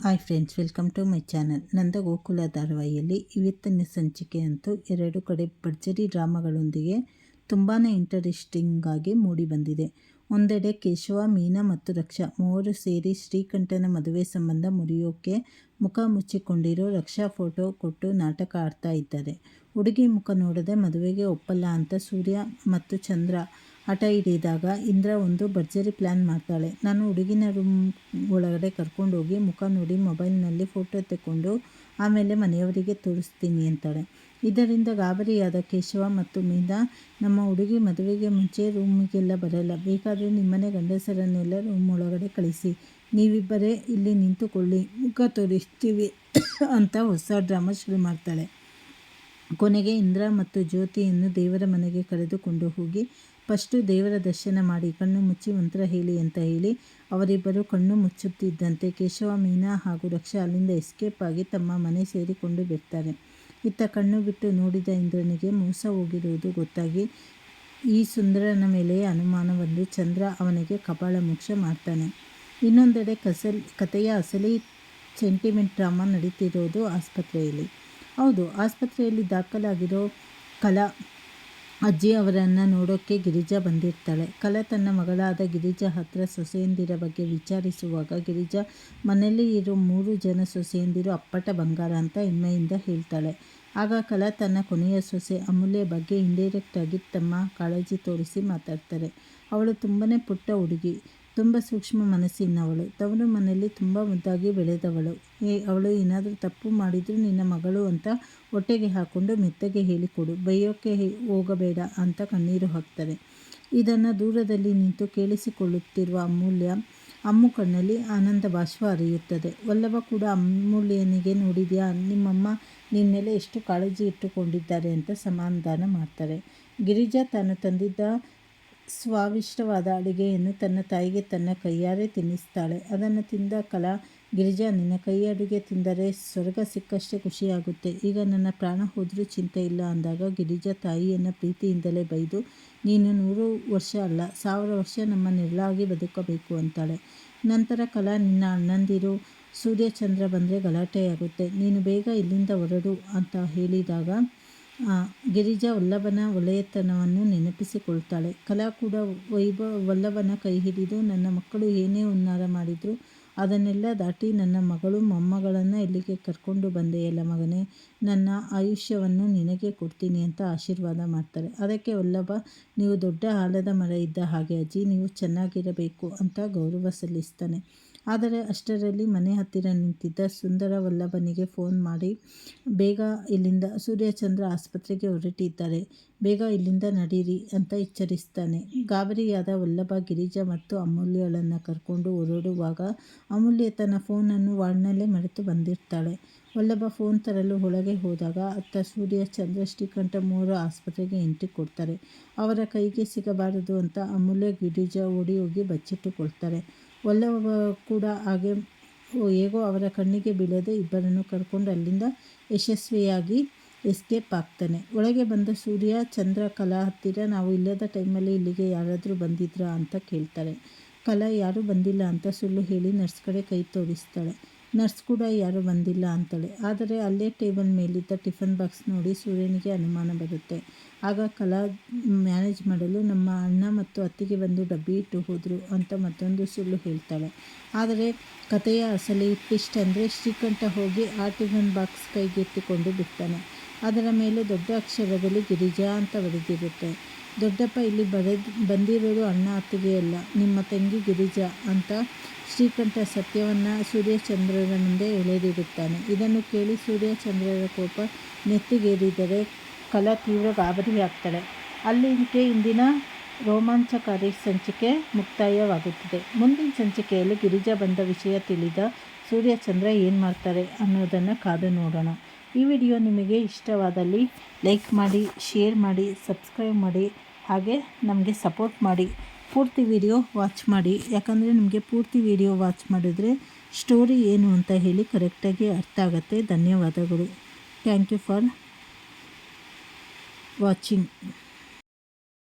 Hi friends, welcome to my channel. Nanda Gokula ಧಾರಾವಾಹಿಯಲ್ಲಿ ಇವತ್ತಿನ ಸಂಚಿಕೆ ಅಂತೂ 2 ಕಡೆ ಭರ್ಜರಿ ಡ್ರಾಮಾಗಳೊಂದಿಗೆ ತುಂಬಾ ಇಂಟ್ರೆಸ್ಟಿಂಗ್ ಆಗಿ ಮೂಡಿಬಂದಿದೆ. ಒಂದೆಡೆ ಕೇಶವ, ಮೀನಾ ಮತ್ತು ರಕ್ಷಾ ಮೂವರು ಸೇರಿ ಶ್ರೀಕಂಠನ ಮದುವೆ ಸಂಬಂಧ ಮುರಿಯೋಕೆ ಮುಖ ಮುಚ್ಚಿಕೊಂಡಿರೋ ರಕ್ಷಾ ಫೋಟೋ ಕೊಟ್ಟು ನಾಟಕ ಆಡ್ತಾ ಇದ್ದಾರೆ. ಹುಡುಗಿ ಮುಖ ನೋಡದೆ ಮದುವೆಗೆ ಒಪ್ಪಲ್ಲ ಅಂತ ಸೂರ್ಯ ಮತ್ತು ಚಂದ್ರ ಹಠ ಹಿಡಿದಾಗ ಇಂದ್ರ ಒಂದು ಭರ್ಜರಿ ಪ್ಲ್ಯಾನ್ ಮಾಡ್ತಾಳೆ. ನಾನು ಹುಡುಗಿನ ರೂಮ್ ಒಳಗಡೆ ಕರ್ಕೊಂಡೋಗಿ ಮುಖ ನೋಡಿ ಮೊಬೈಲ್ನಲ್ಲಿ ಫೋಟೋ ತೆಕ್ಕೊಂಡು ಆಮೇಲೆ ಮನೆಯವರಿಗೆ ತೋರಿಸ್ತೀನಿ ಅಂತಾಳೆ. ಇದರಿಂದ ಗಾಬರಿಯಾದ ಕೇಶವ ಮತ್ತು ಮೀನಾ, ನಮ್ಮ ಹುಡುಗಿ ಮದುವೆಗೆ ಮುಂಚೆ ರೂಮಿಗೆಲ್ಲ ಬರಲ್ಲ, ಬೇಕಾದರೆ ನಿಮ್ಮನೆ ಗಂಡಸರನ್ನೆಲ್ಲ ರೂಮ್ ಒಳಗಡೆ ಕಳಿಸಿ, ನೀವಿಬ್ಬರೇ ಇಲ್ಲಿ ನಿಂತುಕೊಳ್ಳಿ, ಮುಖ ತೋರಿಸ್ತೀವಿ ಅಂತ ಹೊಸ ಡ್ರಾಮಾ ಶುರು ಮಾಡ್ತಾಳೆ. ಕೊನೆಗೆ ಇಂದ್ರ ಮತ್ತು ಜ್ಯೋತಿಯನ್ನು ದೇವರ ಮನೆಗೆ ಕರೆದುಕೊಂಡು ಹೋಗಿ ಫಸ್ಟು ದೇವರ ದರ್ಶನ ಮಾಡಿ ಕಣ್ಣು ಮುಚ್ಚಿ ಮಂತ್ರ ಹೇಳಿ ಅಂತ ಹೇಳಿ ಅವರಿಬ್ಬರು ಕಣ್ಣು ಮುಚ್ಚುತ್ತಿದ್ದಂತೆ ಕೇಶವ, ಮೀನಾ ಹಾಗೂ ರಕ್ಷಾ ಅಲ್ಲಿಂದ ಎಸ್ಕೇಪ್ ಆಗಿ ತಮ್ಮ ಮನೆ ಸೇರಿಕೊಂಡು ಬಿಡ್ತಾರೆ. ಇತ್ತ ಕಣ್ಣು ಬಿಟ್ಟು ನೋಡಿದ ಇಂದ್ರನಿಗೆ ಮೋಸ ಹೋಗಿರುವುದು ಗೊತ್ತಾಗಿ ಈ ಸುಂದರನ ಮೇಲೆ ಅನುಮಾನ ಬಂದು ಚಂದ್ರ ಅವನಿಗೆ ಕಪಾಳ ಮೋಕ್ಷ ಮಾಡ್ತಾನೆ. ಇನ್ನೊಂದೆಡೆ ಕಥೆಯ ಅಸಲಿ ಸೆಂಟಿಮೆಂಟ್ ಡ್ರಾಮಾ ನಡೀತಿರೋದು ಆಸ್ಪತ್ರೆಯಲ್ಲಿ. ಹೌದು, ಆಸ್ಪತ್ರೆಯಲ್ಲಿ ದಾಖಲಾಗಿರೋ ಕಲಾ ಅಜ್ಜಿ ಅವರನ್ನು ನೋಡೋಕ್ಕೆ ಗಿರಿಜಾ ಬಂದಿರ್ತಾಳೆ. ಕಲಾ ತನ್ನ ಮಗಳಾದ ಗಿರಿಜಾ ಹತ್ರ ಸೊಸೆಯಂದಿರ ಬಗ್ಗೆ ವಿಚಾರಿಸುವಾಗ ಗಿರಿಜಾ ಮನೆಯಲ್ಲಿ ಇರೋ 3 ಜನ ಸೊಸೆಯಂದಿರು ಅಪ್ಪಟ ಬಂಗಾರ ಅಂತ ಹೆಮ್ಮೆಯಿಂದ ಹೇಳ್ತಾಳೆ. ಆಗ ಕಲಾ ತನ್ನ ಕೊನೆಯ ಸೊಸೆ ಅಮೂಲ್ಯ ಬಗ್ಗೆ ಇಂಡೈರೆಕ್ಟ್ ಆಗಿ ತಮ್ಮ ಕಾಳಜಿ ತೋರಿಸಿ ಮಾತಾಡ್ತಾರೆ. ಅವಳು ತುಂಬಾ ಪುಟ್ಟ ಹುಡುಗಿ, ತುಂಬ ಸೂಕ್ಷ್ಮ ಮನಸ್ಸಿನವಳು, ತವರು ಮನೆಯಲ್ಲಿ ತುಂಬ ಮುದ್ದಾಗಿ ಬೆಳೆದವಳು. ಅವಳು ಏನಾದರೂ ತಪ್ಪು ಮಾಡಿದರೂ ನಿನ್ನ ಮಗಳು ಅಂತ ಹೊಟ್ಟೆಗೆ ಹಾಕ್ಕೊಂಡು ಮೆತ್ತಗೆ ಹೇಳಿಕೊಡು, ಬೈಯೋಕ್ಕೆ ಹೋಗಬೇಡ ಅಂತ ಕಣ್ಣೀರು ಹಾಕ್ತಾರೆ. ಇದನ್ನು ದೂರದಲ್ಲಿ ನಿಂತು ಕೇಳಿಸಿಕೊಳ್ಳುತ್ತಿರುವ ಅಮ್ಮು ಕಣ್ಣಲ್ಲಿ ಆನಂದ ಬಾಷ್ಪ ಹರಿಯುತ್ತದೆ. ವಲ್ಲಭ ಕೂಡ ಅಮೂಲ್ಯನಿಗೆ, ನೋಡಿದ್ಯಾ ನಿಮ್ಮಮ್ಮ ನಿನ್ನ ಮೇಲೆ ಎಷ್ಟು ಕಾಳಜಿ ಇಟ್ಟುಕೊಂಡಿದ್ದಾರೆ ಅಂತ ಸಮಾಧಾನ ಮಾಡ್ತಾರೆ. ಗಿರಿಜಾ ತಾನು ತಂದಿದ್ದ ಸ್ವಾದಿಷ್ಟವಾದ ಅಡುಗೆಯನ್ನು ತನ್ನ ತಾಯಿಗೆ ತನ್ನ ಕೈಯಾರೆ ತಿನ್ನಿಸ್ತಾಳೆ. ಅದನ್ನು ತಿಂದ ಕಲಾ, ಗಿರಿಜಾ ನಿನ್ನ ಕೈ ಅಡುಗೆ ತಿಂದರೆ ಸ್ವರ್ಗ ಸಿಕ್ಕಷ್ಟೇ ಖುಷಿಯಾಗುತ್ತೆ, ಈಗ ನನ್ನ ಪ್ರಾಣ ಹೋದರೂ ಚಿಂತೆ ಇಲ್ಲ ಅಂದಾಗ ಗಿರಿಜಾ ತಾಯಿಯನ್ನು ಪ್ರೀತಿಯಿಂದಲೇ ಬೈದು, ನೀನು 100 ವರ್ಷ ಅಲ್ಲ 1000 ವರ್ಷ ನಮ್ಮ ನೆರಳಾಗಿ ಬದುಕಬೇಕು ಅಂತಾಳೆ. ನಂತರ ಕಲಾ, ನಿನ್ನ ಅಣ್ಣಂದಿರು ಸೂರ್ಯಚಂದ್ರ ಬಂದರೆ ಗಲಾಟೆಯಾಗುತ್ತೆ, ನೀನು ಬೇಗ ಇಲ್ಲಿಂದ ಹೊರಡು ಅಂತ ಹೇಳಿದಾಗ ಗಿರಿಜಾ ವಲ್ಲಭನ ಒಳ್ಳೆಯತನವನ್ನು ನೆನಪಿಸಿಕೊಳ್ತಾಳೆ. ಕಲಾ ಕೂಡ ವಲ್ಲಭನ ಕೈ ಹಿಡಿದು, ನನ್ನ ಮಕ್ಕಳು ಏನೇ ಹುನ್ನಾರ ಮಾಡಿದ್ರು ಅದನ್ನೆಲ್ಲ ದಾಟಿ ನನ್ನ ಮಗಳು ಮೊಮ್ಮಗಳನ್ನು ಇಲ್ಲಿಗೆ ಕರ್ಕೊಂಡು ಬಂದೆಯಲ್ಲ ಮಗನೇ, ನನ್ನ ಆಯುಷ್ಯವನ್ನು ನಿನಗೆ ಕೊಡ್ತೀನಿ ಅಂತ ಆಶೀರ್ವಾದ ಮಾಡ್ತಾರೆ. ಅದಕ್ಕೆ ವಲ್ಲಭ, ನೀವು ದೊಡ್ಡ ಆಲದ ಮರ ಇದ್ದ ಹಾಗೆ ಅಜ್ಜಿ, ನೀವು ಚೆನ್ನಾಗಿರಬೇಕು ಅಂತ ಗೌರವ ಸಲ್ಲಿಸ್ತಾನೆ. ಆದರೆ ಅಷ್ಟರಲ್ಲಿ ಮನೆ ಹತ್ತಿರ ನಿಂತಿದ್ದ ಸುಂದರ ವಲ್ಲಭನಿಗೆ ಫೋನ್ ಮಾಡಿ, ಬೇಗ ಇಲ್ಲಿಂದ, ಸೂರ್ಯಚಂದ್ರ ಆಸ್ಪತ್ರೆಗೆ ಹೊರಟಿದ್ದಾರೆ, ಬೇಗ ಇಲ್ಲಿಂದ ನಡೀರಿ ಅಂತ ಎಚ್ಚರಿಸ್ತಾನೆ. ಗಾಬರಿಯಾದ ವಲ್ಲಭ ಗಿರಿಜಾ ಮತ್ತು ಅಮೂಲ್ಯಳನ್ನು ಕರ್ಕೊಂಡು ಹೊರಡುವಾಗ ಅಮೂಲ್ಯ ತನ್ನ ಫೋನನ್ನು ವಾರ್ಡ್ನಲ್ಲೇ ಮರೆತು ಬಂದಿರ್ತಾಳೆ. ವಲ್ಲಭ ಫೋನ್ ತರಲು ಒಳಗೆ ಹೋದಾಗ ಅತ್ತ ಸೂರ್ಯ, ಚಂದ್ರ, ಶ್ರೀಕಂಠ 3 ಆಸ್ಪತ್ರೆಗೆ ಎಂಟ್ರಿ ಕೊಡ್ತಾರೆ. ಅವರ ಕೈಗೆ ಸಿಗಬಾರದು ಅಂತ ಅಮೂಲ್ಯ, ಗಿರಿಜಾ ಓಡಿ ಹೋಗಿ ಬಚ್ಚಿಟ್ಟುಕೊಳ್ತಾರೆ. ವಲ್ಲಭ ಕೂಡ ಹೇಗೋ ಅವರ ಕಣ್ಣಿಗೆ ಬೀಳದೆ ಇಬ್ಬರನ್ನು ಕರ್ಕೊಂಡು ಅಲ್ಲಿಂದ ಯಶಸ್ವಿಯಾಗಿ ಎಸ್ಕೇಪ್ ಆಗ್ತಾನೆ. ಒಳಗೆ ಬಂದ ಸೂರ್ಯ, ಚಂದ್ರ ಕಲಾ ಹತ್ತಿರ, ನಾವು ಇಲ್ಲದ ಟೈಮಲ್ಲಿ ಇಲ್ಲಿಗೆ ಯಾರಾದರೂ ಬಂದಿದ್ರಾ ಅಂತ ಕೇಳ್ತಾರೆ. ಕಲಾ ಯಾರೂ ಬಂದಿಲ್ಲ ಅಂತ ಸುಳ್ಳು ಹೇಳಿ ನರ್ಸ್ ಕಡೆ ಕೈ ತೋರಿಸ್ತಾಳೆ. ನರ್ಸ್ ಕೂಡ ಯಾರೂ ಬಂದಿಲ್ಲ ಅಂತಾಳೆ. ಆದರೆ ಅಲ್ಲೇ ಟೇಬಲ್ ಮೇಲಿದ್ದ ಟಿಫನ್ ಬಾಕ್ಸ್ ನೋಡಿ ಸೂರ್ಯನಿಗೆ ಅನುಮಾನ ಬರುತ್ತೆ. ಆಗ ಕಲಾ ಮ್ಯಾನೇಜ್ ಮಾಡಲು, ನಮ್ಮ ಅಣ್ಣ ಮತ್ತು ಅತ್ತಿಗೆ ಬಂದು ಡಬ್ಬಿ ಇಟ್ಟು ಹೋದರು ಅಂತ ಮತ್ತೊಂದು ಸುಳ್ಳು ಹೇಳ್ತಾಳೆ. ಆದರೆ ಕಥೆಯ ಅಸಲಿ ಟ್ವಿಸ್ಟ್ ಅಂದರೆ ಶ್ರೀಕಂಠ ಹೋಗಿ ಆ ಟಿಫನ್ ಬಾಕ್ಸ್ ಕೈಗೆತ್ತಿಕೊಂಡು ಬಿಡ್ತಾನೆ. ಅದರ ಮೇಲೆ ದೊಡ್ಡ ಅಕ್ಷರದಲ್ಲಿ ಗಿರಿಜಾ ಅಂತ ಬರೆದಿರುತ್ತೆ. ದೊಡ್ಡಪ್ಪ, ಇಲ್ಲಿ ಬಂದಿರೋದು ಅಣ್ಣ ಅತ್ತಿಗೆಯಲ್ಲ, ನಿಮ್ಮ ತಂಗಿ ಗಿರಿಜಾ ಅಂತ ಶ್ರೀಕಂಠ ಸತ್ಯವನ್ನು ಸೂರ್ಯಚಂದ್ರರ ಮುಂದೆ ಎಳೆದಿರುತ್ತಾನೆ. ಇದನ್ನು ಕೇಳಿ ಸೂರ್ಯಚಂದ್ರರ ಕೋಪ ನೆತ್ತಿಗೇರಿದರೆ ಕಲಾ ತೀವ್ರ ಗಾಬರಿಯಾಗ್ತಾಳೆ. ಅಲ್ಲಿಗೆ ಇಂದಿನ ರೋಮಾಂಚಕಾರಿ ಸಂಚಿಕೆ ಮುಕ್ತಾಯವಾಗುತ್ತದೆ. ಮುಂದಿನ ಸಂಚಿಕೆಯಲ್ಲಿ ಗಿರಿಜಾ ಬಂದ ವಿಷಯ ತಿಳಿದ ಸೂರ್ಯಚಂದ್ರ ಏನು ಮಾಡ್ತಾರೆ ಅನ್ನೋದನ್ನು ಕಾದು ನೋಡೋಣ. ಈ ವಿಡಿಯೋ ನಿಮಗೆ ಇಷ್ಟವಾದಲ್ಲಿ ಲೈಕ್ ಮಾಡಿ, ಶೇರ್ ಮಾಡಿ, ಸಬ್ಸ್ಕ್ರೈಬ್ ಮಾಡಿ, ಹಾಗೆ ನಮಗೆ ಸಪೋರ್ಟ್ ಮಾಡಿ. ಪೂರ್ತಿ ವಿಡಿಯೋ ವಾಚ್ ಮಾಡಿ, ಯಾಕಂದರೆ ನಿಮಗೆ ಪೂರ್ತಿ ವಿಡಿಯೋ ವಾಚ್ ಮಾಡಿದ್ರೆ ಸ್ಟೋರಿ ಏನು ಅಂತ ಹೇಳಿ ಕರೆಕ್ಟಾಗಿ ಅರ್ಥ ಆಗುತ್ತೆ. ಧನ್ಯವಾದಗಳು. Thank you for watching.